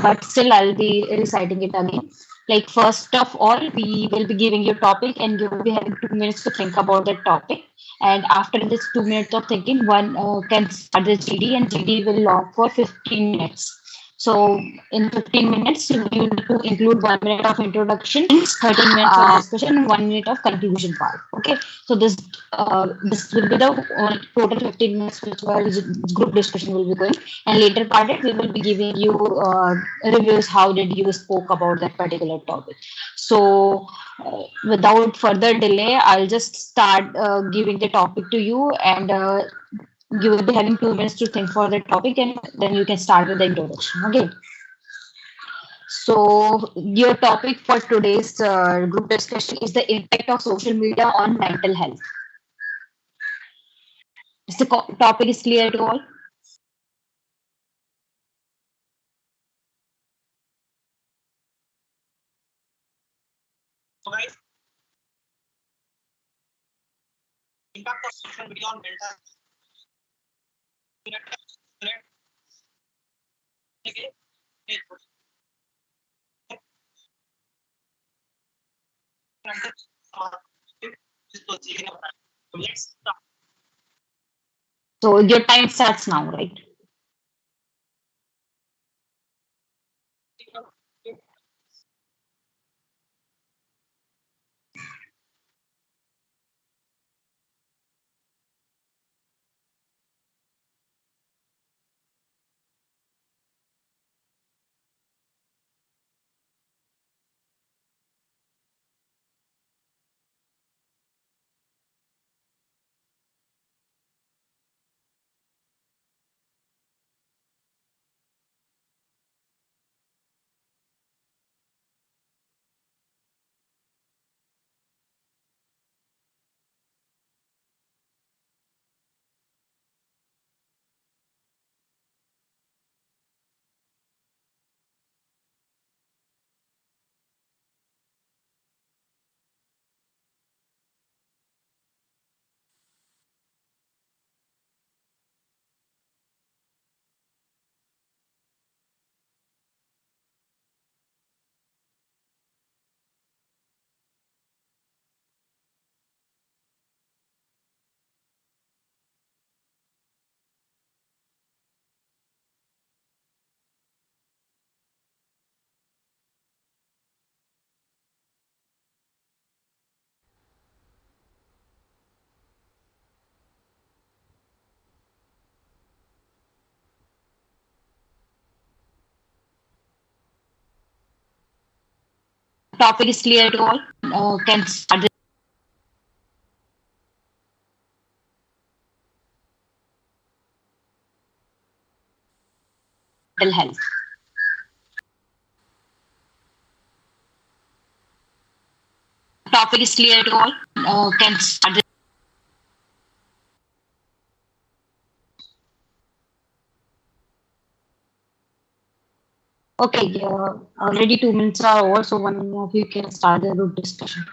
but still I'll be reciting it again. Like first of all, we will be giving you a topic and you will be having 2 minutes to think about that topic. And after this 2 minutes of thinking, one can start the GD and GD will log for 15 minutes. So in 15 minutes, you need to include 1 minute of introduction, 13 minutes of discussion, and 1 minute of conclusion part. Okay. So this will be the total 15 minutes which where group discussion will be going. And later part it we will be giving you reviews. How did you spoke about that particular topic? So without further delay, I'll just start giving the topic to you, and you will be having 2 minutes to think for the topic, and then you can start with the introduction. Okay. So your topic for today's group discussion is the impact of social media on mental health. Is the topic is clear to all? So guys, impact of social media on mental health. So your time starts now, right? Topic is clear to all. Can start the mental health. Topic is clear to all. Can start the Okay, already 2 minutes are over, so one of you can start the group discussion.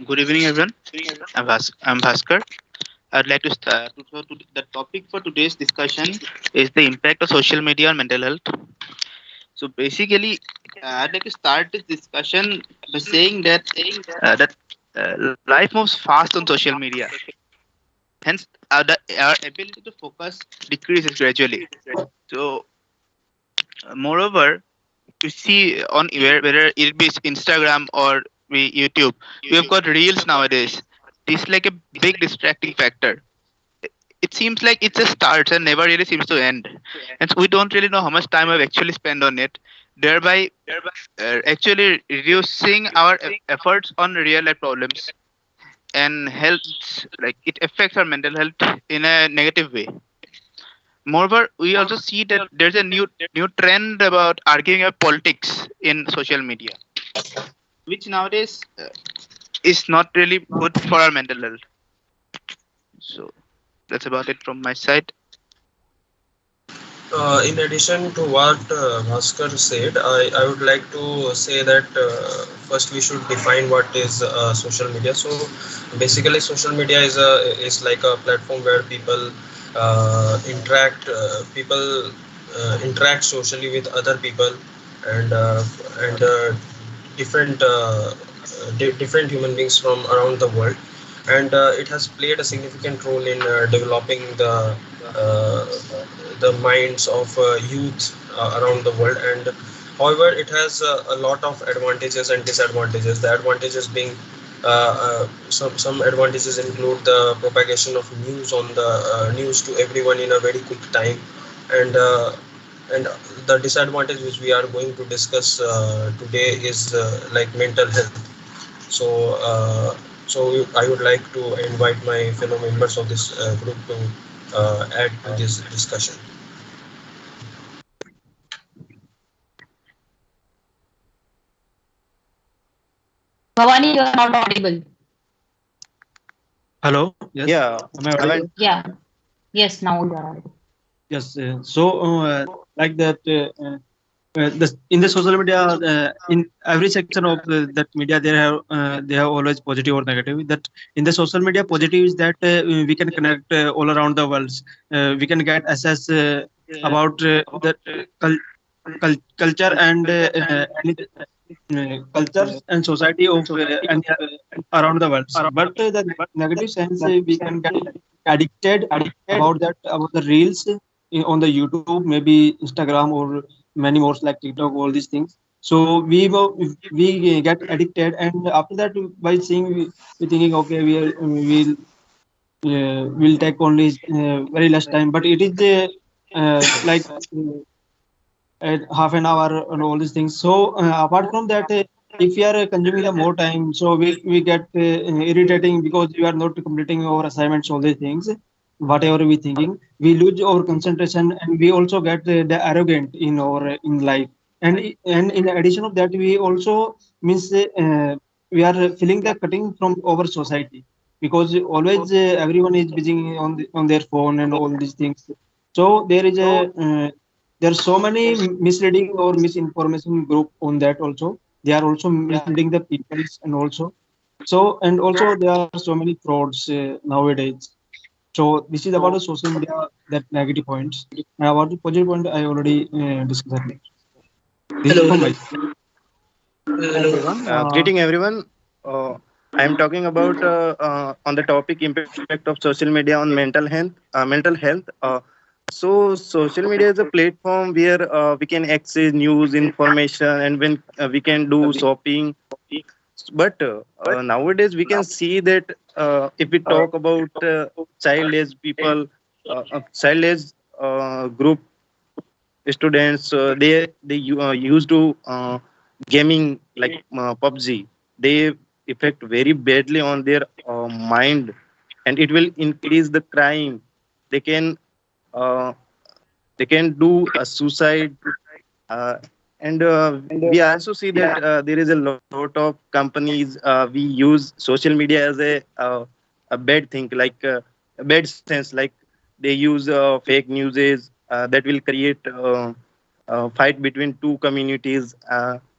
Good evening, everyone. I'm Bhaskar. I'd like to start. The topic for today's discussion is the impact of social media on mental health. So basically, I'd like to start this discussion by saying that life moves fast on social media. Hence, our ability to focus decreases gradually. So, moreover, to see on whether it be Instagram or YouTube, we've got reels nowadays. This is like a big distracting factor. It seems like it just starts and never really seems to end, and so we don't really know how much time we've actually spent on it, thereby actually reducing our efforts on real life problems and health. Like it affects our mental health in a negative way. Moreover, we also see that there's a new trend about arguing about politics in social media, which nowadays is not really good for our mental health. So that's about it from my side. In addition to what Bhaskar said, I would like to say that first we should define what is social media. So basically, social media is like a platform where people interact socially with other people and different different human beings from around the world, and it has played a significant role in developing uh, the minds of youth around the world. And however, it has a lot of advantages and disadvantages. The advantages being some advantages include the propagation of news on the news to everyone in a very quick time, and and the disadvantage which we are going to discuss today is like mental health. So I would like to invite my fellow members of this group to add to this discussion. Bhavani, you are not audible. Hello. Yes. Yeah, Am I audible? Yeah. Yes, now you are audible. Yes. Like that. In the social media, in every section of that media, they have always positive or negative. That in the social media, positive is that we can connect all around the world. We can get access about the culture and culture and society of and around the world. But the negative sense, we can get addicted about the reels on the YouTube, maybe Instagram or many more like TikTok, all these things. So we get addicted, and after that, by seeing we thinking, okay, will take only very less time, but it is like half an hour and all these things. So apart from that, if we are consuming the more time, so we get irritating because we are not completing our assignments, all these things. Whatever we thinking, we lose our concentration, and we also get the arrogant in our in life. And in addition of that, we also means we are feeling the cutting from our society, because always everyone is busy on their phone and all these things. So there are so many misleading or misinformation group on that also. They are also misleading the peoples, and also there are so many frauds nowadays. So this is about the social media, that negative points. And about the positive point, I already discussed it. This is Hello, from hello, my hello. greeting everyone. I am talking about on the topic impact of social media on mental health. Social media is a platform where we can access news, information, and when we can do shopping. But nowadays we can see that if we talk about child age people, child age group students, they used to gaming like PUBG. They affect very badly on their mind, and it will increase the crime. They can they can do a suicide, uh, and we also see that there is a lot of companies we use social media as a bad thing, like a bad sense, like they use fake newses that will create fight between two communities,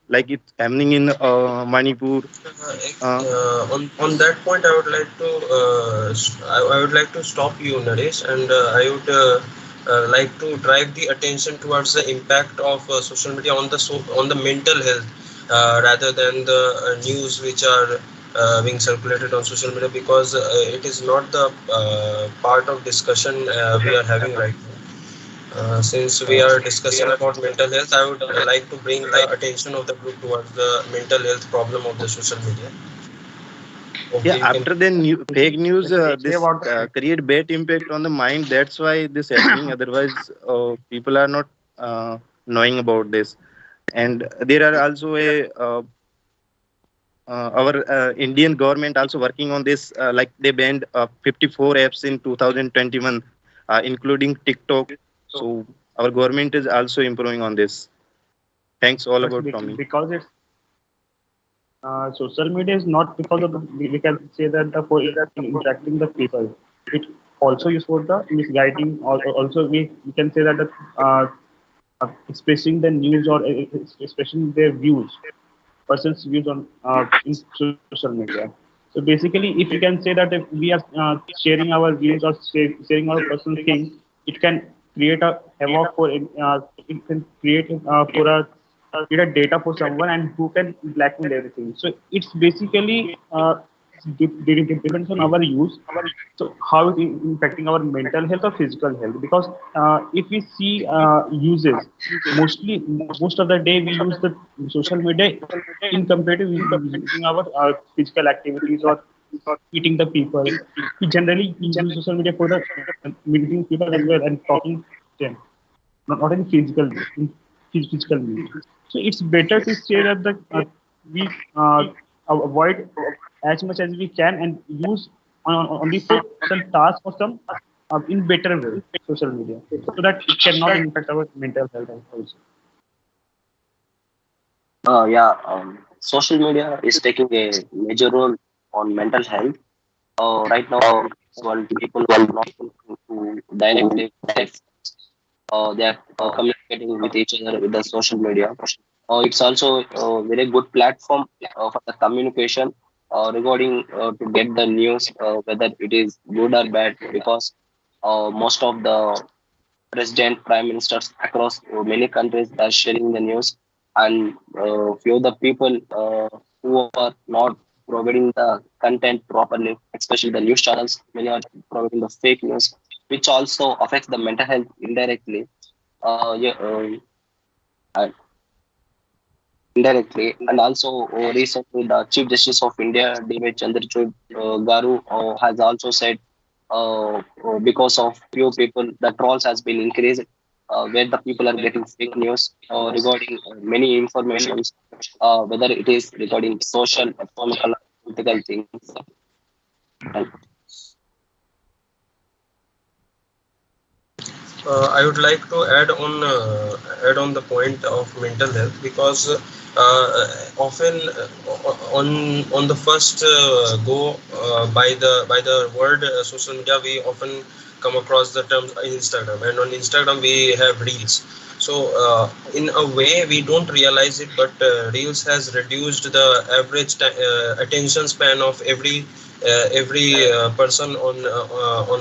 like it's happening in Manipur. On that point, I would like to I would like to stop you, Naresh, and I would like to drive the attention towards the impact of social media on on the mental health, rather than the news which are being circulated on social media, because it is not the part of discussion we are having right now. Since we are discussing about mental health, I would like to bring the attention of the group towards the mental health problem of the social media. Yeah, Okay, you can. after the fake news, Say this about the create bad impact on the mind. That's why this happening. Otherwise, people are not knowing about this. And there are also a our Indian government also working on this. Like they banned 54 apps in 2021, including TikTok. So our government is also improving on this. Thanks all but about from me. because it's social media is not because of the, we can say that the for interacting the people. It also used for the misguiding. Also, we can say that expressing the news or expressing their views, person's views on in social media. So basically, if you can say that if we are sharing our views or sharing our personal things, it can create a havoc for it can create for a create a data for someone and who can blackmail everything. So it's basically depends on our use. So how it impacting our mental health or physical health? Because if we see uses, most of the day we use the social media in comparative using our physical activities or meeting the people. We generally use social media for the meeting people as well and talking to them, not in physical means. So it's better to say that we avoid as much as we can and use only for some tasks or some in better way social media, so that it cannot impact our mental health also. Yeah, social media is taking a major role on mental health. Right now, in this world, people are not to directly life. They are communicating with each other with the social media. It's also a very good platform for the communication regarding to get the news, whether it is good or bad, because most of the president, prime ministers across many countries are sharing the news, and few of the people who are not providing the content properly, especially the news channels, many are providing the fake news, which also affects the mental health indirectly. Yeah, and indirectly, and also recently the Chief Justice of India, David Chandrachud Garu, has also said because of few people, the trolls has been increased, where the people are getting fake news regarding many informations, whether it is regarding social, economical, political things. And I would like to add on the point of mental health, because often on the first go by the word social media, we often come across the term Instagram, and on Instagram we have reels. So in a way we don't realize it, but reels has reduced the average attention span of every person on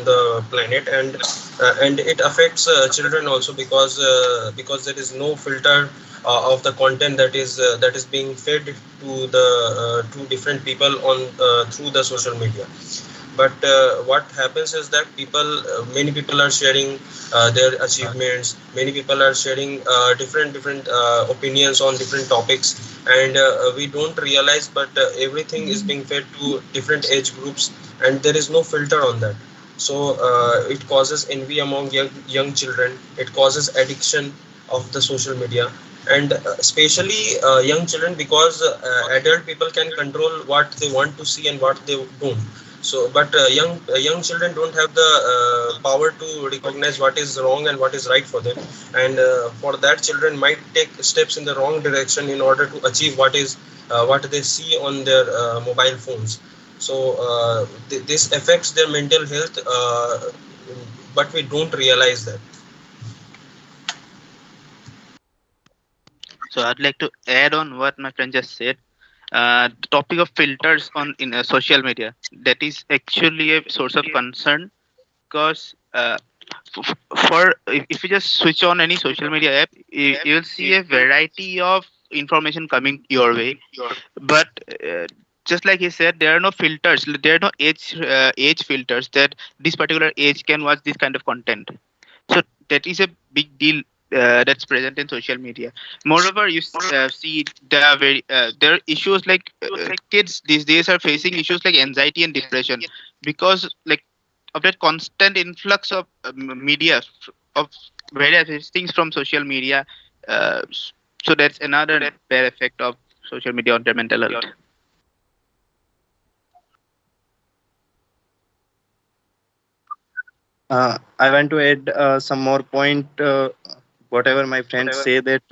the planet, and it affects children also, because there is no filter of the content that is being fed to different people on through the social media. But what happens is that many people are sharing their achievements, many people are sharing different opinions on different topics, and we don't realize, but everything is being fed to different age groups, and there is no filter on that. So it causes envy among young children, it causes addiction of the social media, and especially young children, because adult people can control what they want to see and what they don't. So but young children don't have the power to recognize what is wrong and what is right for them, and for that children might take steps in the wrong direction in order to achieve what they see on their mobile phones. So this affects their mental health, but we don't realize that. So I'd like to add on what my friend just said. The topic of filters on in social media, that is actually a source of concern, because for if you just switch on any social media app, you will see a variety of information coming your way. But just like he said, there are no filters. There are no age filters that this particular age can watch this kind of content. So that is a big deal that's present in social media. Moreover, you see there are issues like kids these days are facing issues like anxiety and depression, because like of that constant influx of media of various things from social media. So that's another bad effect of social media on their mental health. I want to add some more point. Whatever my friends say that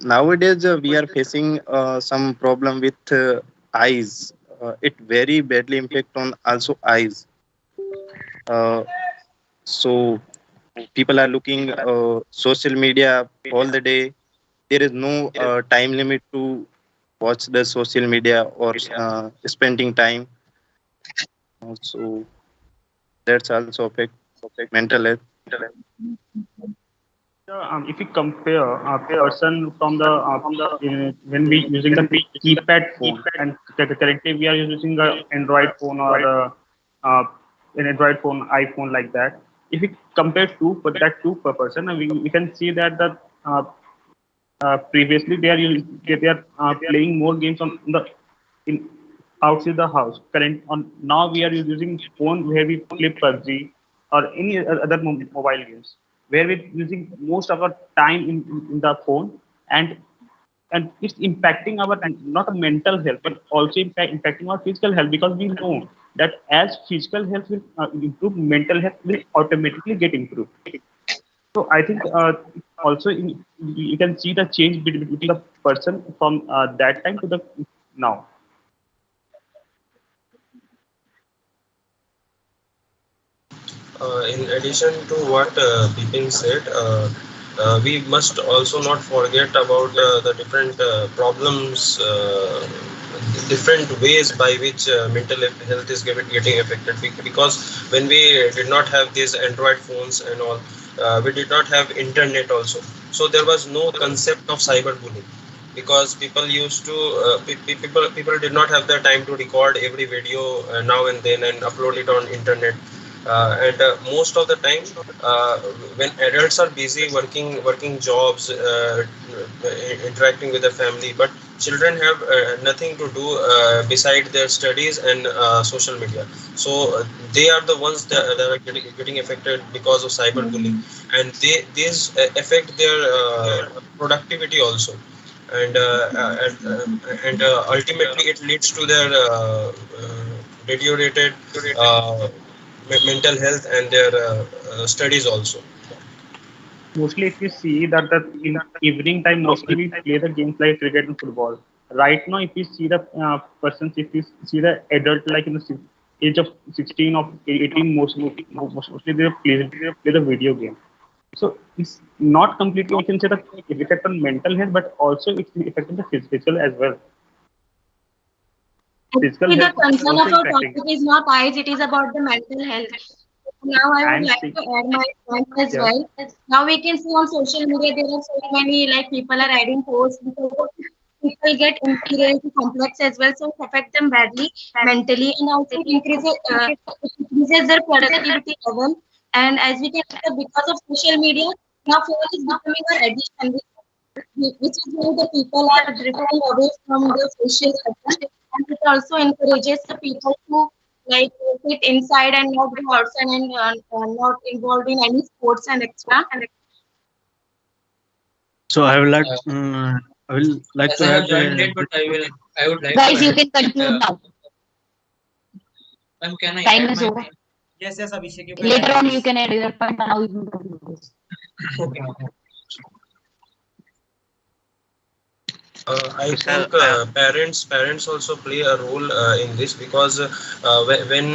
nowadays we are facing some problem with eyes. It very badly impact on also eyes. Uh, so people are looking social media all the day. There is no time limit to watch the social media or spending time. So that's also affect mental health. If you compare a person from the when we using the keypad phone and currently we are using a Android phone or uh, an Android phone, iPhone like that. If we compare two per person, we can see that the previously they are playing more games on the in outside the house. Current on now we are using phone where we play PUBG or any other mobile games where we're using most of our time in the phone and it's impacting our not a mental health but also impacting our physical health because we know that as physical health will improve, mental health will automatically get improved. So I think also you can see the change between the person from that time to the now. In addition to what Bipin said, we must also not forget about the different problems, different ways by which mental health is getting affected. Because when we did not have these Android phones and all, we did not have internet also. So there was no concept of cyberbullying because people used to people did not have the time to record every video now and then and upload it on internet and most of the time when adults are busy working jobs interacting with their family, but children have nothing to do beside their studies and social media. So they are the ones that are getting affected because of cyberbullying, and these affect their productivity also, and ultimately it leads to their deteriorated uh, mental health and their studies also. Mostly, if you see that in evening time, mostly we play the games like cricket and football. Right now, if you see the persons, if you see the adult like in the age of 16 or 18, mostly play the video game. So it's not completely, we can say that it affect on mental health, but also it's affecting the physical as well. Physical Actually, the health is concern also of our impacting. topic is not eyes, it is about the mental health. Now, I would I'm like sick. to add my point as Yeah. well. Now, we can see on social media there are so many like people are adding posts because of people get inferiority complex as well, so it affects them badly mentally and also it increases their productivity level. And as we can see, that because of social media, now phone is becoming an addiction, which is why the people are drifting away from the social setting, and it also encourages the people to like sit inside and not go outside and not involved in any sports and extra. So I will like As to I have add. joined late, but I would like to Guys, you add can that conclude now. can I Time add is my over. thing? Yes, yes, Abhishek, you can Later add on, you this. can add your point. Now you can conclude this. Okay. I So, sir, think parents also play a role in this because when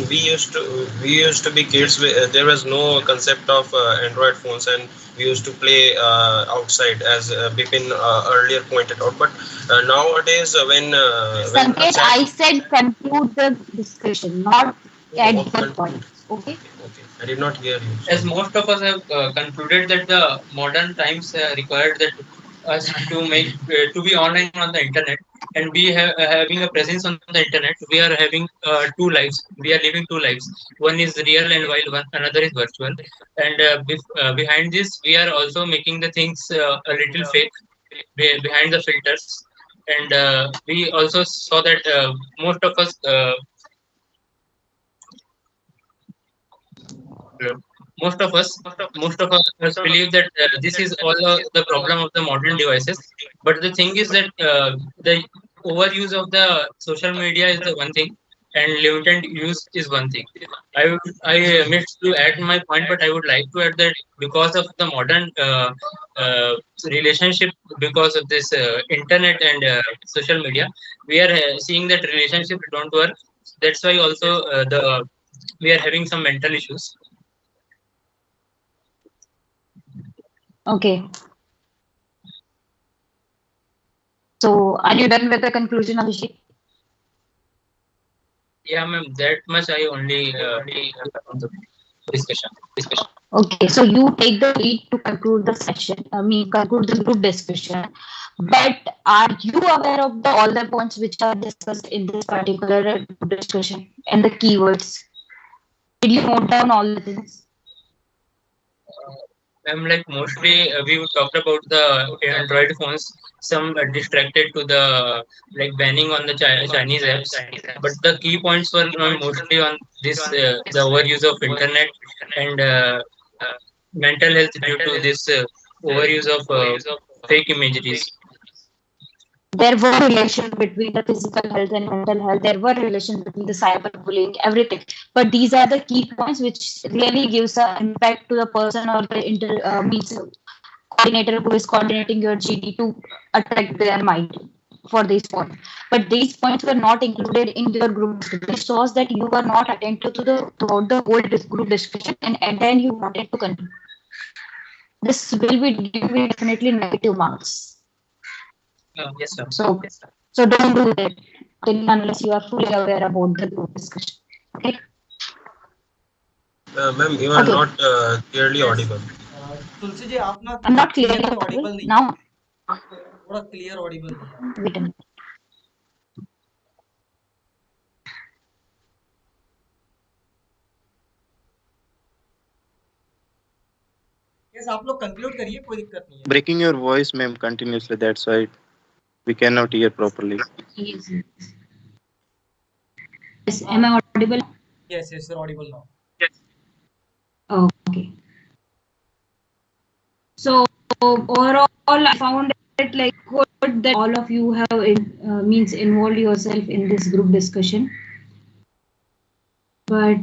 we used to be kids, there was no concept of Android phones, and we used to play outside, as Bipin earlier pointed out. But nowadays, when a Sanket, child, I said conclude the discussion, not add oh, the conclude. points. Okay. Okay, I did not hear you. As Sorry. most of us have concluded that the modern times required that us to be online on the internet and be having a presence on the internet, we are having two lives. We are living two lives. One is real and while another is virtual. And behind this, we are also making the things a little fake behind the filters. And we also saw that most of us uh, most of us believe that this is all the problem of the modern devices, but the thing is that the overuse of the social media is the one thing and limited use is one thing. I missed to add my point, but I would like to add that because of the modern uh, relationship, because of this internet and social media, we are seeing that relationship don't work. That's why also the we are having some mental issues. Okay. So are you done with the conclusion, Abhishek? Yeah, ma'am. That much I only on the discussion. Okay, so you take the lead to conclude the session, conclude the group discussion. But are you aware of all the points which are discussed in this particular group discussion and the keywords? Did you note down all the things? I'm like mostly we talked about the Android phones. Some distracted to the like banning on the Chinese apps, but the key points were mostly on this the overuse of internet and mental health due to this overuse of fake imageries. There were relations between the physical health and mental health. There were relations between the cyberbullying, everything. But these are the key points which really gives an impact to the person or the coordinator who is coordinating your GD to attract their mind for these points. But these points were not included in your group discussion. This shows that you were not attentive to the throughout the whole group discussion, and at the end you wanted to continue. This will be giving you definitely negative marks. Yes, sir. So don't do that unless you are fully aware about the group discussion. Okay. Ma'am, you are Okay. not clearly audible. Tulsi ji आप ना I'm not clearly clearly audible audible नहीं now. थोड़ा clear audible नहीं है Wait a minute. yes आप लोग conclude करिए कोई दिक्कत नहीं है Breaking your voice, ma'am, continuously. That's why we cannot hear properly. Yes. Yes. Am I audible? yes you're audible now Okay. So overall, I found it like good that all of you have means involved yourself in this group discussion. But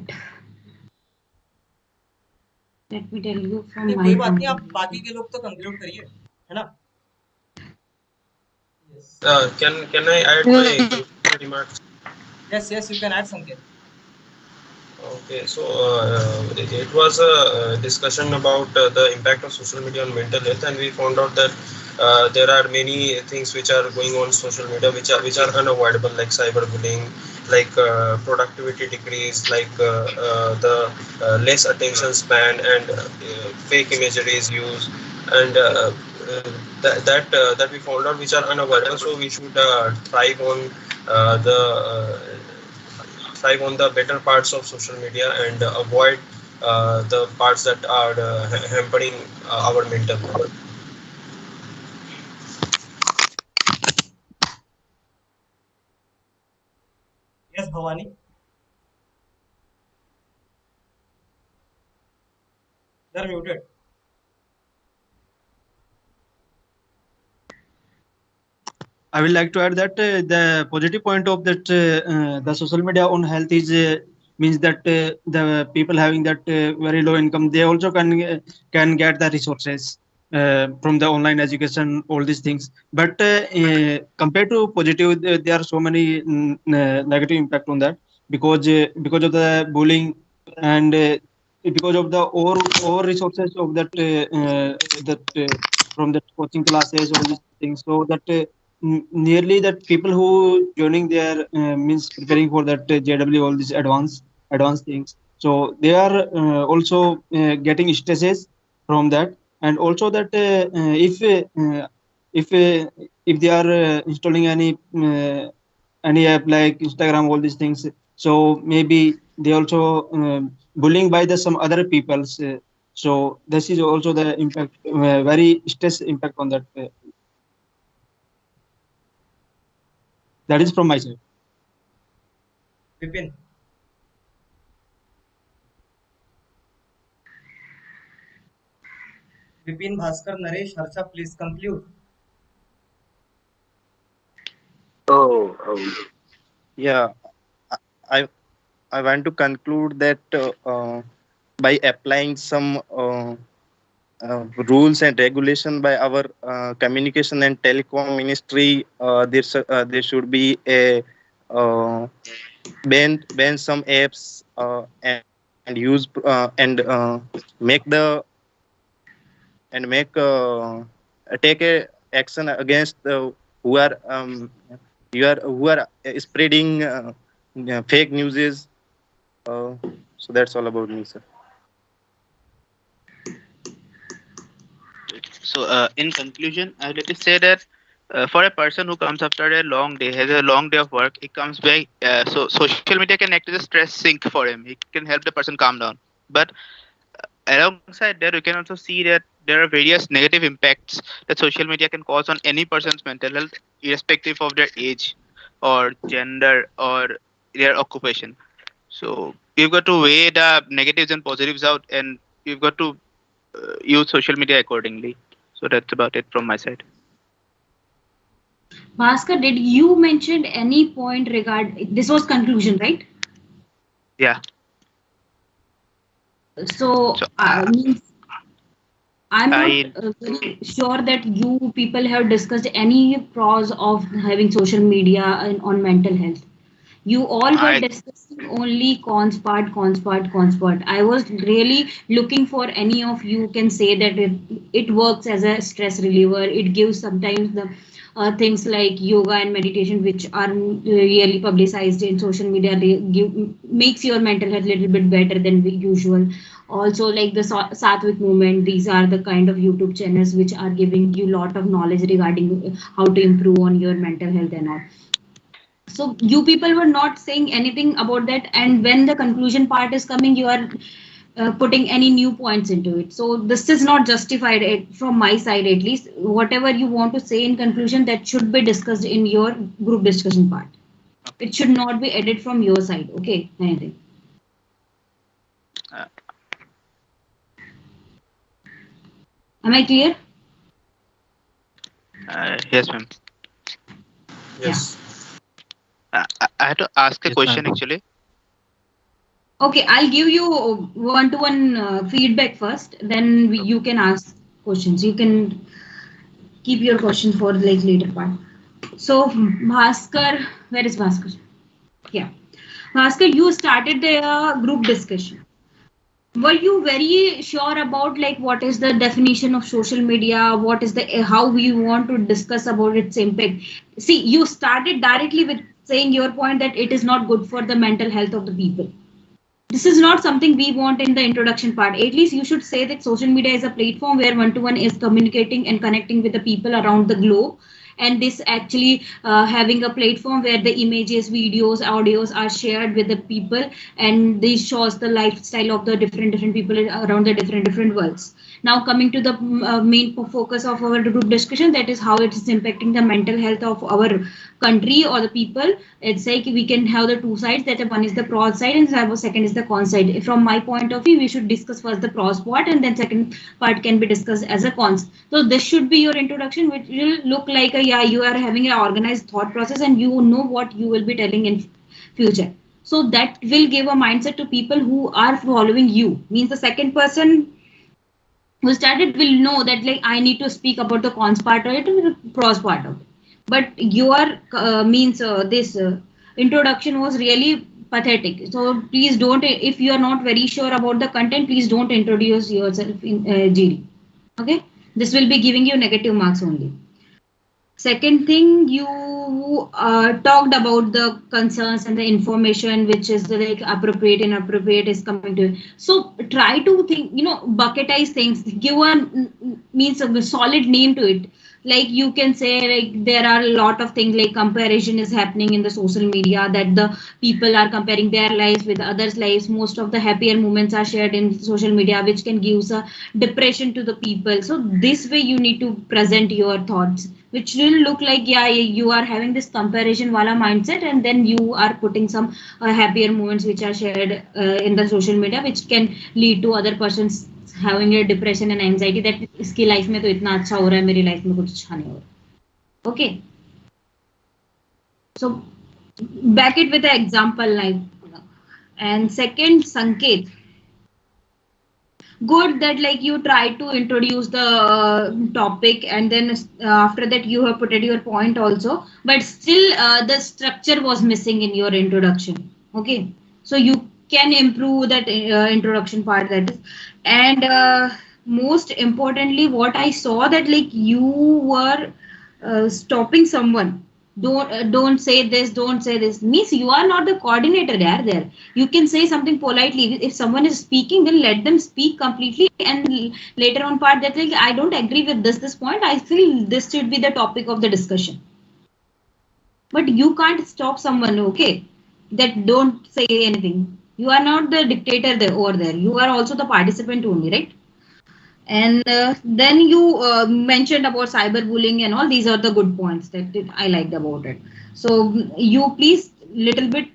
let me tell you from नहीं my कोई बात point नहीं of आप view. बाकी के लोग तो conclude करिए है ना yes Can I add my concluding remarks? yes you can add something Okay, so it was a discussion about the impact of social media on mental health, and we found out that there are many things which are going on social media which are unavoidable, like cyberbullying, like productivity decrease, like the less attention span, and fake imagery is used, and that we found out which are unavoidable. So we should thrive on the better parts of social media and avoid the parts that are hampering our mental health. yes Bhavani you're muted I will like to add that the positive point of that the social media on health is means that the people having that very low income, they also can get the resources from the online education, all these things. But compared to positive, there are so many negative impact on that because of the bullying and because of the over resources of that from the coaching classes, all these things. So that nearly that people who joining their means preparing for that JW, all these advanced things. So they are also getting stresses from that, and also that if uh, if they are installing any app like Instagram, all these things, so maybe they also bullying by the some other people's. So this is also the impact, very stress impact on that. That is from my side. Vipin Vipin Bhaskar Naresh Harsha please conclude So, Yeah, I I want to conclude that by applying some rules and regulation by our communication and telecom ministry, there should be a uh, ban some apps and use make the and make take a action against the who are who are spreading fake news. So that's all about me, sir. So, in conclusion, I'd like to say that for a person who comes after a long day, has a long day of work, he comes back. So, social media can act as a stress sink for him. It can help the person calm down. But alongside that, we can also see that there are various negative impacts that social media can cause on any person's mental health, irrespective of their age or gender or their occupation. So, you've got to weigh the negatives and positives out, and you've got to use social media accordingly. So that's about it from my side. Bhaskar, did you mention any point regard? This was conclusion, right? Yeah. So, So means I'm not I very sure that you people have discussed any pros of having social media on mental health. You all were I discussing only cons part, cons part, cons part. I was really looking for any of you can say that it works as a stress reliever. It gives sometimes the things like yoga and meditation, which are really publicized in social media, they makes your mental health a little bit better than usual. Also, like the Sattvic movement, these are the kind of YouTube channels which are giving you lot of knowledge regarding how to improve on your mental health and all. So you people were not saying anything about that, and when the conclusion part is coming, you are putting any new points into it. So this is not justified from my side, at least. Whatever you want to say in conclusion, that should be discussed in your group discussion part. It should not be added from your side. Okay, anything. uh, Am I clear? yes, ma'am. Yes. I had to ask a Yes, question ma'am. actually. Okay, I'll give you one-to-one feedback first. Then you can ask questions. You can keep your question for like later part. So Bhaskar, where is Bhaskar? Yeah. Bhaskar, you started the group discussion. Were you very sure about like what is the definition of social media? What is the how we want to discuss about its impact? See, you started directly with saying your point that it is not good for the mental health of the people. This is not something we want in the introduction part. At least you should say that social media is a platform where one to one is communicating and connecting with the people around the globe. And this actually having a platform where the images, videos, audios are shared with the people, and this shows the lifestyle of the different people around the different worlds. Now coming to the main focus of our group discussion, that is how it is impacting the mental health of our country or the people. It's like we can have the two sides, that one is the pros side and second is the con side. From my point of view, we should discuss first the pros part, and then second part can be discussed as a cons. So this should be your introduction, which will look like a, yeah, you are having an organized thought process and you know what you will be telling in future. So that will give a mindset to people who are following you. Means the second person who started will know that like I need to speak about the cons part of it and the pros part of it. But your means this introduction was really pathetic. So please don't, if you are not very sure about the content, please don't introduce yourself in GD. Okay, this will be giving you negative marks only. Second thing, you talked about the concerns and the information which is like appropriate, inappropriate is coming to. So try to think, bucketize things. Give one means a solid name to it. Like you can say, like there are a lot of things like comparison is happening in the social media, that the people are comparing their lives with others' lives. Most of the happier moments are shared in social media, which can give a depression to the people. So this way you need to present your thoughts, which will look like, yeah, you are having this comparison wala mindset, and then you are putting some happier moments which are shared in the social media, which can lead to other persons having a depression and anxiety that इसकी life में तो इतना अच्छा हो रहा है, मेरी life में कुछ अच्छा नहीं हो रहा. Okay, so back it with an example like. And second, Sanket, good that like you try to introduce the topic, and then after that you have put your point also, but still the structure was missing in your introduction. Okay, so you can improve that introduction part, that is. And most importantly, what I saw, that like you were stopping someone. Don't say this, don't say this, means you are not the coordinator there. You can say something politely. If someone is speaking, then let them speak completely, and later on part that like I don't agree with this point, I feel this should be the topic of the discussion. But you can't stop someone, okay, that don't say anything. You are not the dictator there over there. You are also the participant only, right? And then you mentioned about cyberbullying and all. These are the good points that I liked about it. So you please little bit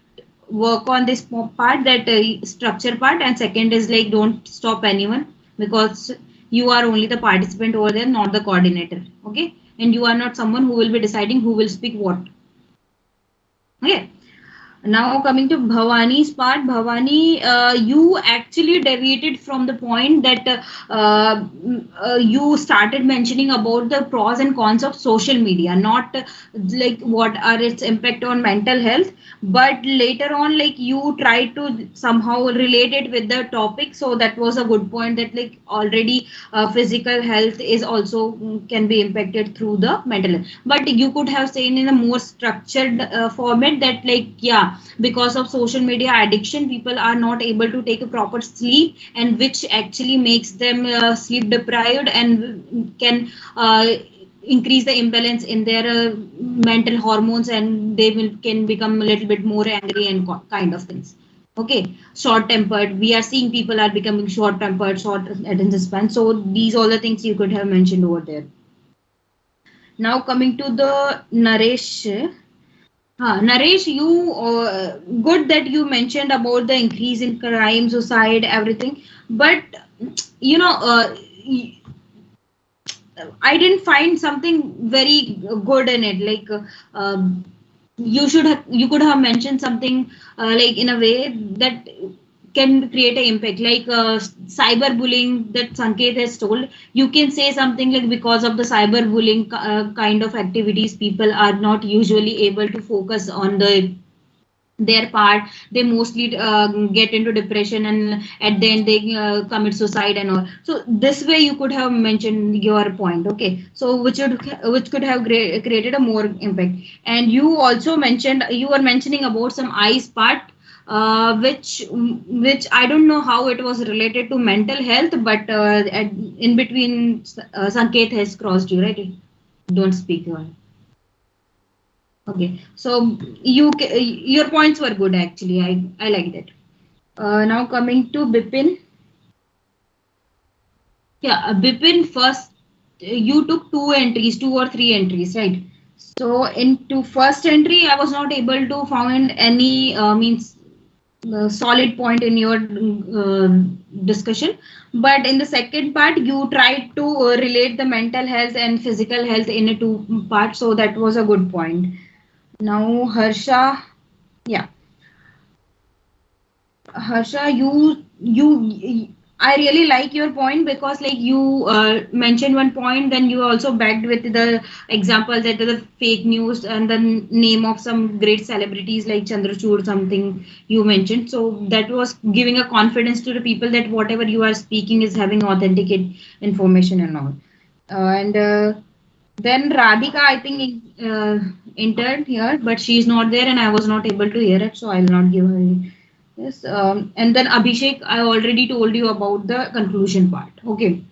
work on this part, that structure part. And second is like don't stop anyone, because you are only the participant over there, not the coordinator. Okay, and you are not someone who will be deciding who will speak what. Okay. Now coming to Bhavani's part, Bhavani, you actually deviated from the point that you started mentioning about the pros and cons of social media, not like what are its impact on mental health, but later on, like you tried to somehow relate it with the topic. So that was a good point, that like already physical health is also can be impacted through the mental health. But you could have said in a more structured format that like, yeah, because of social media addiction, people are not able to take a proper sleep, and which actually makes them sleep deprived, and can increase the imbalance in their mental hormones, and they will can become a little bit more angry and kind of things. Okay, short tempered. We are seeing people are becoming short tempered, short attention span. So these all the things you could have mentioned over there. Now coming to the Naresh. Naresh, you good that you mentioned about the increase in crime, suicide, everything. But you know, I didn't find something very good in it. Like you could have mentioned something like in a way that can create an impact, like cyberbullying that Sanket has told. You can say something like, because of the cyberbullying kind of activities, people are not usually able to focus on their part. They mostly get into depression, and at the end they commit suicide and all. So this way you could have mentioned your point. Okay, so which could have created a more impact. And you also mentioned, you were mentioning about some eyes part, which I don't know how it was related to mental health, but in between Sanket has crossed you, right? Don't speak. Okay, so your points were good actually. I like that. Now coming to Bipin. Yeah, Bipin, first you took two or three entries, right? So into first entry, I was not able to find any means solid point in your discussion. But in the second part, you tried to relate the mental health and physical health in a two part. So that was a good point. Now Harsha, yeah. Harsha, I really like your point, because like you mentioned one point, then you also backed with the example that the fake news and the name of some great celebrities like Chandrachud, something you mentioned. So that was giving a confidence to the people that whatever you are speaking is having authentic information and all. And then Radhika, I think, entered here, but she is not there, and I was not able to hear it, so I will not give her. Yes, and then Abhishek, I already told you about the conclusion part. Okay,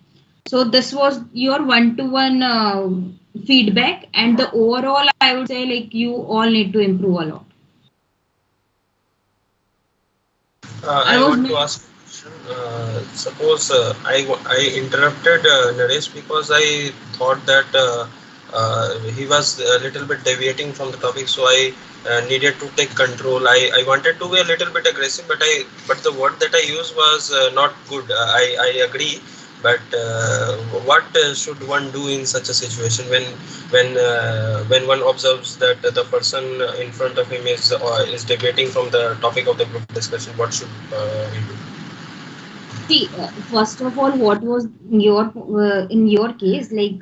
so this was your one-to-one feedback, and the overall, I would say, like you all need to improve a lot. I want to ask a question. Suppose I interrupted Naresh because I thought that he was a little bit deviating from the topic, so I needed to take control. I wanted to be a little bit aggressive, but the word that I used was not good. I agree, but what should one do in such a situation when one observes that the person in front of him is debating from the topic of the group discussion? What should he do? See, first of all, what was your in your case, like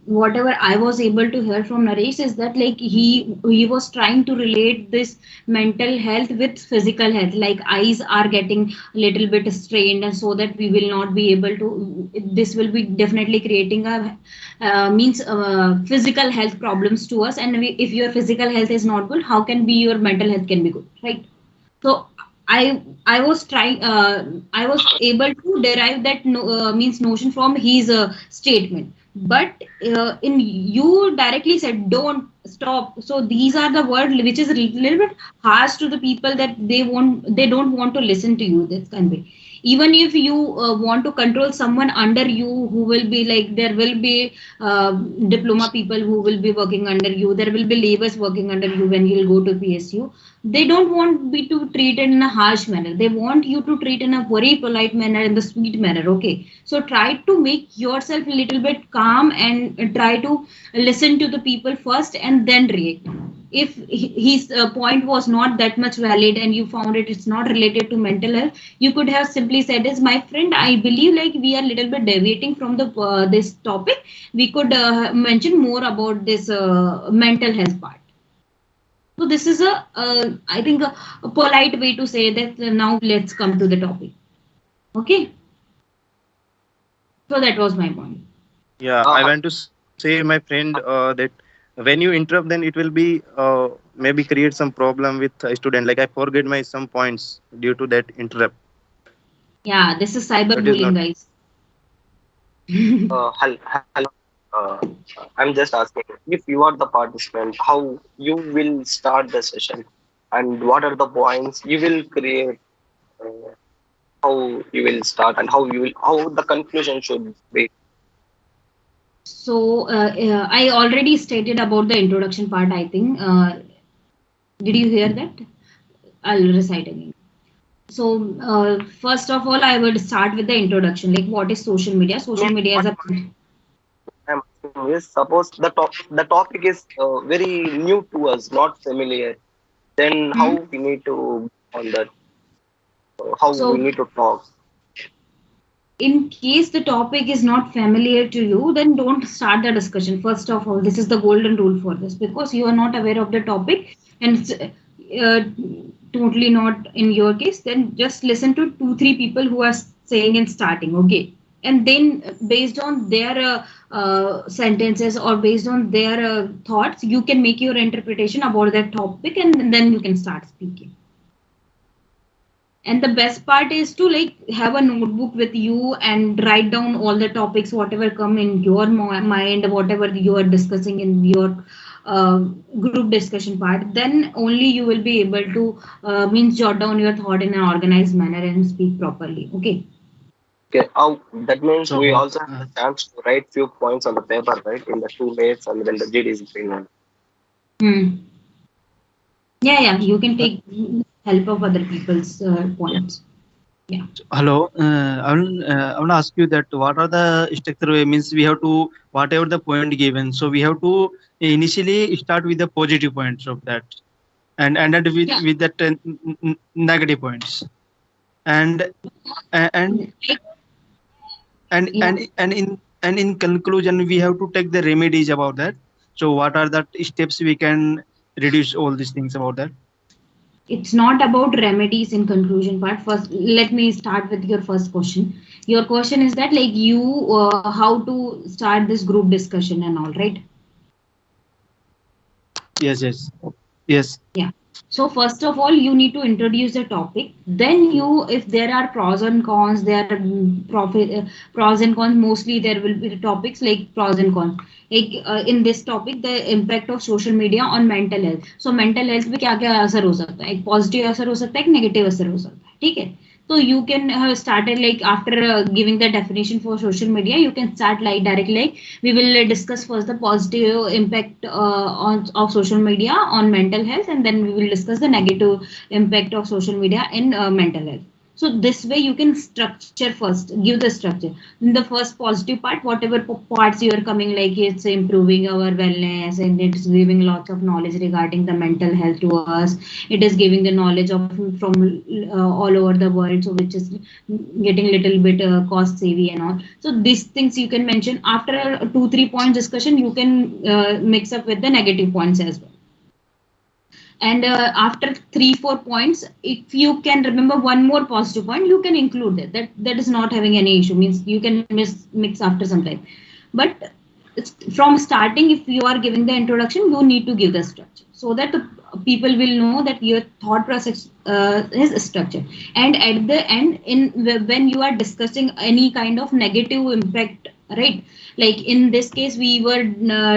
whatever I was able to hear from Naresh is that like he was trying to relate this mental health with physical health. Like eyes are getting a little bit strained, and so that we will not be able to. This will be definitely creating a means physical health problems to us. And if your physical health is not good, how can be your mental health can be good, right? So I was trying I was able to derive that means notion from his statement. But in you directly said don't stop. So these are the word which is a little bit harsh to the people that they don't want to listen to you. This can be even if you want to control someone under you who will be like there will be diploma people who will be working under you, there will be laborers working under you when you'll go to PSU. They don't want be to treat in a harsh manner. They want you to treat in a very polite manner, in the sweet manner. Okay, so try to make yourself a little bit calm and try to listen to the people first and then react. If his point was not that much valid and you found it's not related to mental health, you could have simply said, "As my friend, I believe like we are a little bit deviating from the this topic. We could mention more about this mental health part." So this is I think, a polite way to say that now let's come to the topic. Okay. So that was my point. Yeah, I want to say, my friend, that when you interrupt, then it will be maybe create some problem with a student. Like I forget my some points due to that interrupt. Yeah, this is That is cyberbullying, not. guys. Hello. Uh, I'm just asking if you are the participant, how you will start the session, and what are the points you will create, uh, how you will start, and how the conclusion should be. So I already stated about the introduction part, I think. Did you hear that? I'll recite again. So first of all, I would start with the introduction. Like, what is social media? Social Maybe media is what a I'm asking is, suppose the topic is very new to us, not familiar. Then how Hmm? we need to on that? How we So need to talk? in case the topic is not familiar to you, then don't start the discussion. First of all, this is the golden rule for this because you are not aware of the topic and it's totally not in your case. Then just listen to two, three people who are saying and starting. Okay. And then based on their sentences or based on their thoughts, you can make your interpretation about that topic and then you can start speaking. And the best part is to like have a notebook with you and write down all the topics whatever come in your mind, whatever you are discussing in your uh, group discussion part. Then only you will be able to means jot down your thought in an organized manner and speak properly. Okay. Okay, that means we So, also have the chance to write few points on the paper, right? In the 2 minutes, and when the GD is going on. Hmm. Yeah, you can take help of other people's points. Yeah. hello. I want to ask you that what are the structure way means we have to whatever the point given. So we have to initially start with the positive points of that, and end Yeah. with the negative points, and and Like, and yeah. and and in conclusion we have to take the remedies about that. So what are the steps we can reduce all these things about that? It's not about remedies in conclusion part. First, let me start with your first question. Your question is that like you how to start this group discussion and all, right? Yes, yes. Yeah. So first of all, you need to introduce the topic. Then you, if there are pros and cons, there are pros and cons. Mostly there will be topics like pros and cons. Like in this topic, the impact of social media on mental health. So mental health पे क्या क्या असर हो सकता है? एक positive असर हो सकता है, एक negative असर हो सकता है. ठीक है? So you can have started like after giving the definition for social media, you can start like directly like we will discuss first the positive impact of social media on mental health, and then we will discuss the negative impact of social media in mental health. So this way you can structure first, give the structure. In the first positive part, whatever parts you are coming, like it's improving our wellness and it's giving lots of knowledge regarding the mental health to us. It is giving the knowledge of from all over the world, so which is getting little bit cost savvy and all. So these things you can mention. After a 2-3 point discussion, you can mix up with the negative points as well. And after 3-4 points, if you can remember one more positive point, you can include that. That is not having any issue. Means you can mix after some time. But from starting, if you are giving the introduction, you need to give the structure so that the people will know that your thought process is structured. And at the end, when you are discussing any kind of negative impact, right? Like in this case, we were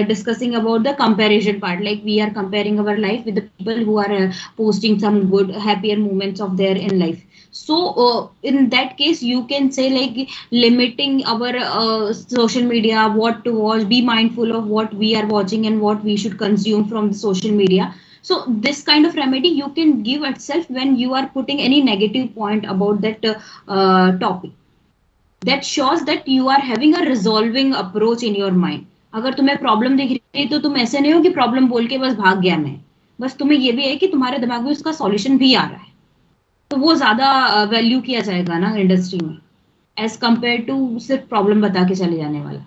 discussing about the comparison part. Like we are comparing our life with the people who are posting some good, happier moments of their in life. So in that case, you can say like limiting our social media, what to watch, be mindful of what we are watching and what we should consume from the social media. So this kind of remedy you can give itself when you are putting any negative point about that topic. That shows that you are having a resolving approach in your mind. अगर तुम्हें problem दिख रही है तो तुम ऐसे नहीं हो कि प्रॉब्लम बोल के बस भाग गया मैं, बस तुम्हें ये भी है कि तुम्हारे दिमाग में उसका सॉल्यूशन भी आ रहा है, तो वो ज्यादा वैल्यू किया जाएगा ना इंडस्ट्री में, एज कंपेयर टू सिर्फ प्रॉब्लम बता के चले जाने वाला.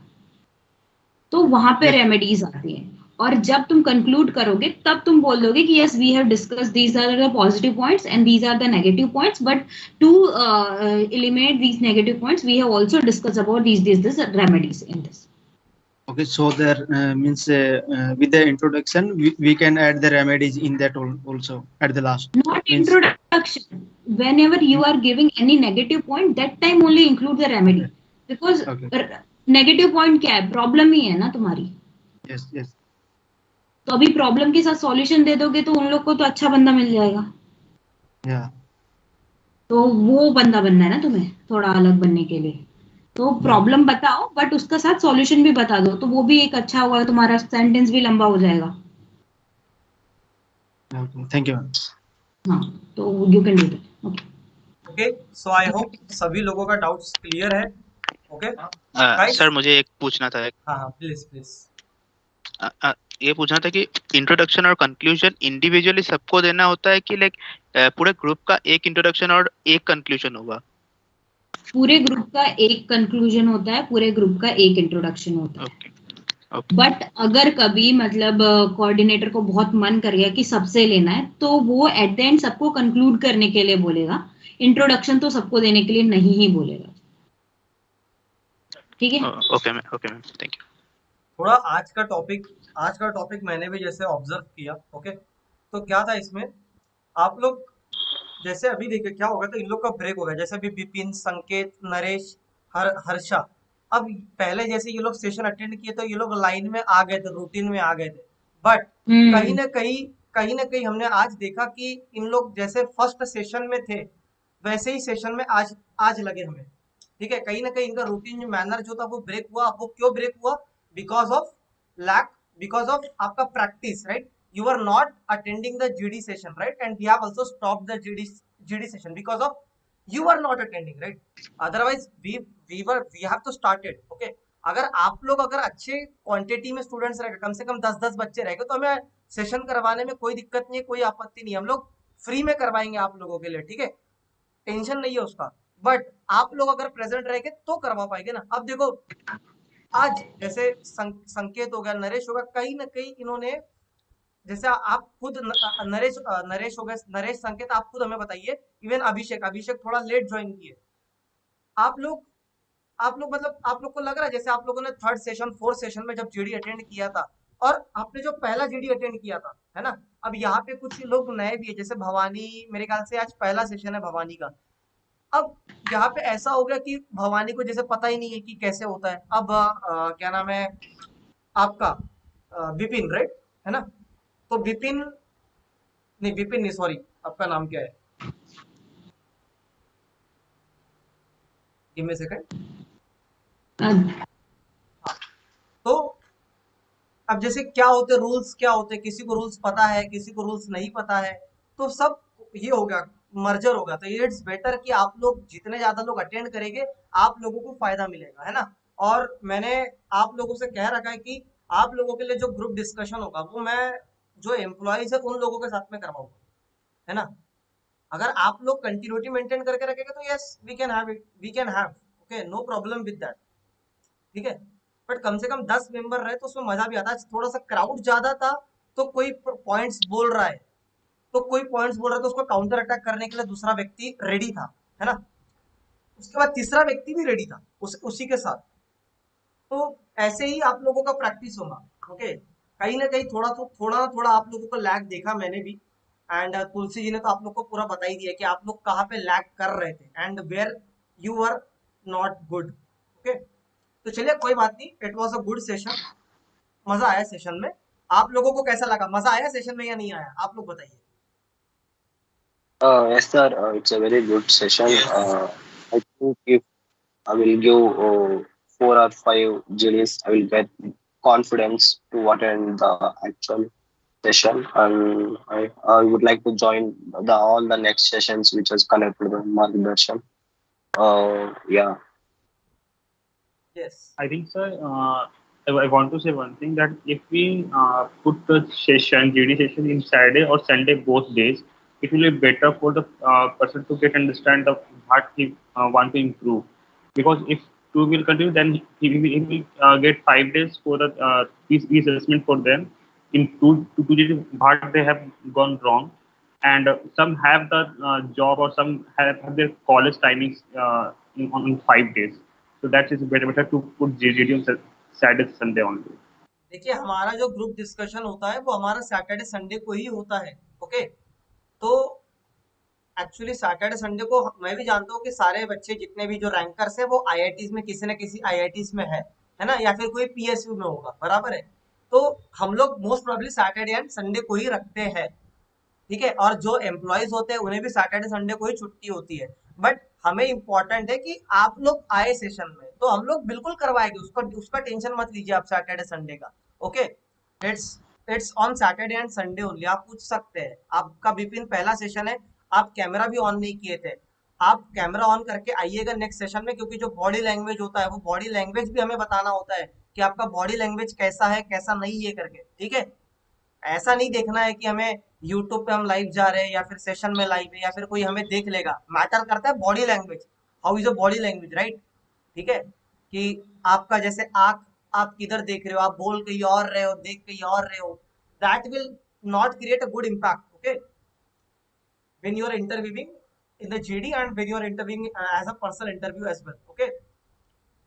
तो वहां पे रेमेडीज आती हैं. और जब तुम कंक्लूड करोगे तब तुम बोल दोगे कि yes we have discuss these are the positive points and these are the negative points, but to eliminate these negative points we have also discussed about these remedies in this. Okay, so there means with the introduction we can add the remedies in that also at the last. Not means, introduction. Whenever you are giving any negative point, that time only include the remedy, because negative point क्या है, problem ही है ना तुम्हारी. Yes, yes. तो अभी problem के साथ solution दे दोगे तो उन लोग को तो अच्छा बंदा मिल जाएगा. Yeah. तो वो बंदा बनना है ना तुम्हें, थोड़ा अलग बनने के लिए. तो प्रॉब्लम बताओ बट उसका साथ सॉल्यूशन भी बता दो, तो वो भी एक अच्छा होगा, तुम्हारा सेंटेंस भी लंबा हो जाएगा. Thank you. हाँ, तो you can do that. Okay. Okay, so I hope सभी लोगों का डाउट्स क्लियर है. ओके सर, मुझे एक पूछना था. हाँ प्लीज प्लीज. ये पूछना था कि इंट्रोडक्शन और कंक्लूजन इंडिविजुअली सबको देना होता है कि लाइक पूरे ग्रुप का एक इंट्रोडक्शन और एक कंक्लूजन होगा? पूरे ग्रुप का एक कंक्लूजन होता है, पूरे ग्रुप का एक इंट्रोडक्शन होता है. बट अगर कभी मतलब कोऑर्डिनेटर को बहुत मन कर गया कि सबसे लेना है, तो वो एट द एंड सबको कंक्लूड करने के लिए बोलेगा. इंट्रोडक्शन तो सबको देने के लिए नहीं ही बोलेगा. ठीक है. Okay ma'am, thank you. थोड़ा आज का टॉपिक मैंने भी जैसे ऑब्जर्व किया. ओके, तो क्या था इसमें, आप लोग जैसे अभी देखिए क्या होगा, तो इन लोग का ब्रेक हो गया. जैसे अभी विपिन, संकेत, नरेश, हर्षा, अब पहले जैसे ये लोग सेशन अटेंड किए तो ये लोग लाइन में आ गए थे, रूटीन में आ गए थे. बट कहीं ना कहीं हमने आज देखा कि इन लोग जैसे फर्स्ट सेशन में थे वैसे ही सेशन में आज लगे हमें. ठीक है, कहीं ना कहीं इनका रूटीन जो मैनर जो था वो ब्रेक हुआ. वो क्यों ब्रेक हुआ? बिकॉज ऑफ आपका practice, right? You are not attending the GD session, right? And we have also stopped the GD session because of you are not attending, right? Otherwise we have to start it. Okay, अगर आप लोग अगर अच्छे quantity में students रहेगा, कम से कम 10-10 बच्चे रहेंगे, तो हमें सेशन करवाने में कोई दिक्कत नहीं है, कोई आपत्ति नहीं है. हम लोग फ्री में करवाएंगे आप लोगों के लिए. ठीक है, टेंशन नहीं है उसका. बट आप लोग अगर प्रेजेंट रहेंगे तो करवा पाएंगे ना. अब देखो आज जैसे संकेत हो गया, नरेश होगा, कहीं ना कहीं इन्होंने, जैसे आप खुद नरेश हो गए, नरेश, संकेत, आप खुद हमें बताइए. इवन अभिषेक थोड़ा लेट ज्वाइन किए. आप लोग मतलब आप लोग को लग रहा है जैसे आप लोगों ने थर्ड सेशन, फोर्थ सेशन में जब जीडी अटेंड किया था, और आपने जो पहला जीडी अटेंड किया था, है ना. अब यहाँ पे कुछ लोग नए भी है, जैसे भवानी, मेरे ख्याल से आज पहला सेशन है भवानी का. अब यहाँ पे ऐसा हो गया कि भवानी को जैसे पता ही नहीं है कि कैसे होता है. अब क्या नाम है आपका, विपिन, राइट, है ना. तो विपिन नहीं, सॉरी, आपका नाम क्या है? Give me second. तो अब जैसे क्या होते रूल्स, क्या होते, किसी को रूल्स पता है, किसी को रूल्स नहीं पता है, तो सब ये हो गया. मर्जर होगा, तो इट्स बेटर कि आप लोग जितने ज्यादा लोग अटेंड करेंगे आप लोगों को फायदा मिलेगा, है ना। और मैंने आप लोगों से कह रखा है कि आप लोगों के लिए जो ग्रुप डिस्कशन होगा वो मैं जो एम्प्लॉयज है उन लोगों के साथ में करवाऊंगा, है ना। अगर आप लोग कंटिन्यूटी मेंटेन करके रखेंगे तो yes we can have it, we can have, okay, no problem with that, ठीक है। बट कम से कम 10 मेंबर रहे तो उसमें मजा भी आता है। थोड़ा सा क्राउड ज्यादा था तो कोई पॉइंट्स बोल रहा है, तो कोई पॉइंट्स बोल रहा है तो उसको काउंटर अटैक करने के लिए दूसरा व्यक्ति रेडी था, है ना। उसके बाद तीसरा व्यक्ति भी रेडी था उसी के साथ। तो ऐसे ही आप लोगों का प्रैक्टिस होगा, ओके। कहीं ना कहीं थोड़ा ना थोड़ा आप लोगों को लैग देखा मैंने भी, एंड तुलसी जी ने तो आप लोग को पूरा बता ही दिया कि आप लोग कहाँ पे लैग कर रहे थे and where you are not good, okay. तो चलिए कोई बात नहीं, it was a good session, मजा आया सेशन में। आप लोगों को कैसा लगा, मजा आया सेशन में या नहीं आया, आप लोग बताइए। Yes, sir. It's a very good session. I think if I will give 4 or 5 GDs, I will get confidence to attend the actual session, and I would like to join all the next sessions which is connected with Margdarshan. Yeah. Yes. I think, sir, I want to say one thing that if we put the session, GD session in Saturday or Sunday both days, it will be better for the person to get understand of what he want to improve. Because if two will continue, then he will get 5 days for the this assessment for them in two days what they have gone wrong, and some have the job or some have their college timings on 5 days. So that is better to put GD on Saturday, Sunday only. देखिए हमारा जो group discussion होता है वो हमारा Saturday Sunday को ही होता है, ओके। तो एक्चुअली सैटरडे संडे को मैं भी जानता हूँ कि सारे बच्चे जितने भी जो रैंकर्स है वो आईआईटीज में किसी न किसी आईआईटीज में है ना, या फिर कोई पीएसयू में होगा, बराबर है। तो हम लोग most probably Saturday and Sunday को ही रखते हैं, ठीक है। और जो एम्प्लॉयज होते हैं उन्हें भी सैटरडे संडे को ही छुट्टी होती है। बट हमें इंपॉर्टेंट है कि आप लोग आए सेशन में, तो हम लोग बिल्कुल करवाएंगे, उसका टेंशन मत लीजिए आप सैटरडे संडे का, okay. It's it's on Saturday and Sunday only. आप पूछ सकते हैं, आपका विपिन पहला सेशन है, आप कैमरा भी ऑन नहीं किए थे, आप कैमरा ऑन करके आइएगा नेक्स्ट सेशन में, क्योंकि जो बॉडी लैंग्वेज होता है वो बॉडी लैंग्वेज भी हमें बताना होता है कि आपका बॉडी लैंग्वेज कैसा है कैसा नहीं है करके, ठीक है। ऐसा नहीं देखना है कि हमें यूट्यूब पे हम लाइव जा रहे हैं या फिर सेशन में लाइव है या फिर कोई हमें देख लेगा। मैटर करता है body language, how is a body language, right, ठीक है। कि आपका जैसे आंख, आप किधर देख रहे हो, आप बोल कहीं और रहे हो, देख कहीं और रहे हो, that will not create a good impact, okay, when you are interviewing in the GD and when you are interviewing as a personal interview as well, okay,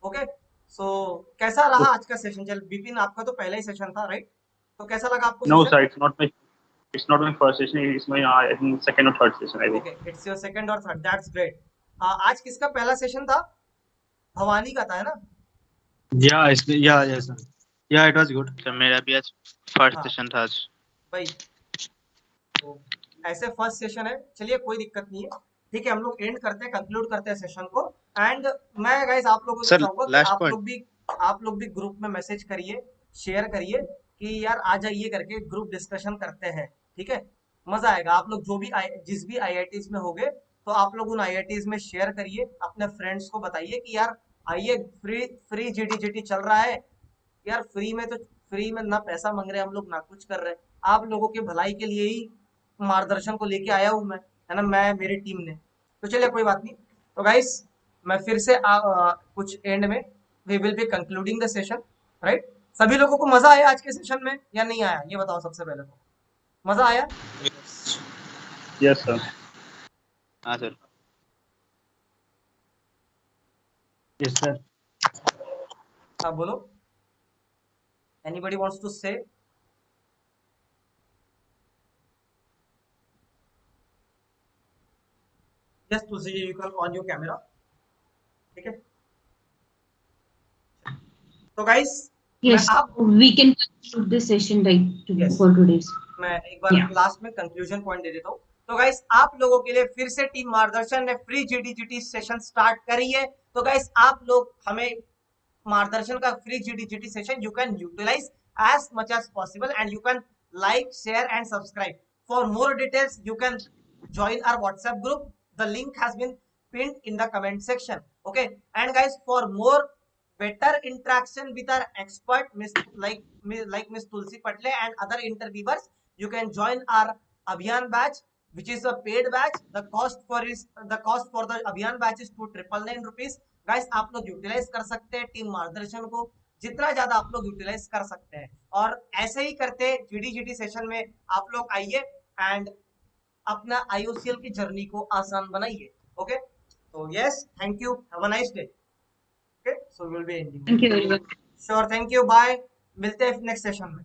okay. So कैसा रहा आज का सेशन? चल विपिन, आपका तो पहला ही सेशन था, right, तो कैसा लगा आपको No, session? sir, it's not my first session. It's my I think second or third session. I think. Okay, it's your second or third. That's great. आज किसका पहला सेशन था? भवानी का था, है ना? Yeah, sir. Yeah, it was good. तो मेरा भी आज फर्स्ट हाँ सेशन था आज। भाई, तो ऐसे फर्स्ट सेशन है, चलिए कोई दिक्कत नहीं है, ठीक है। हम लोग एंड करते हैं, कंक्लूड करते हैं सेशन को। एंड मैं गाइस आप लोगों से सर चाहूंगा कि लास्ट आप पॉइंट लोग भी ग्रुप में मैसेज करिए, शेयर करिए कि यार आ जाइए करके ग्रुप डिस्कशन करते हैं, ठीक है। मजा आएगा। आप लोग जो भी जिस भी आईआईटीज में होगे तो आप लोग उन आईआईटीज में शेयर करिए, अपने फ्रेंड्स को बताइए कि यार आइए, फ्री फ्री जीडी चल रहा है यार। फ्री में ना पैसा मांग रहे हैं हम लोग, ना कुछ कर रहे हैं, आप लोगों के भलाई के लिए ही मार्गदर्शन को लेके आया हूँ मैं, है ना, मैं मेरी टीम ने। तो चलिए कोई बात नहीं। तो गाइस मैं फिर से कुछ एंड में we will be concluding the session, right. सभी लोगों को मजा आया आज के सेशन में या नहीं आया, ये बताओ सबसे पहले तो। मजा आया? Yes, sir. हाँ सर। Yes, sir. हाँ बोलो, anybody wants to say? Yes Tulsi ji, you can on your camera, ठीक है। तो guys Yes, we can conclude this session for today's. मैं एक बार लास्ट में कंक्लूजन पॉइंट दे देता हूँ। तो गाइस आप लोगों के लिए फिर से टीम मार्गदर्शन ने फ्री जीडी सेशन स्टार्ट करी है। तो गाइस आप लोग हमें मार्गदर्शन का free GD session you can utilize as much as possible and you can like, share and subscribe. For more details you can join our WhatsApp group. The link has been pinned in the comment section. Okay, and guys, for more better interaction with our expert, like Miss Tulsi Patle and other interviewers, you can join our Abhiyan batch, which is a paid batch. The cost for the Abhiyan batch is 299 rupees. Guys, आप लोग utilise कर सकते हैं team मार्गदर्शन को, जितना ज्यादा आप लोग यूटिलाइज कर सकते हैं, और ऐसे ही करते जीडी सेशन में आप लोग आइए एंड अपना IOCL की जर्नी को आसान बनाइए. ओके, तो yes, thank you, have a nice day. Okay, so will be ending. Thank you very much. Sure, thank you, bye, मिलते हैं नेक्स्ट सेशन में.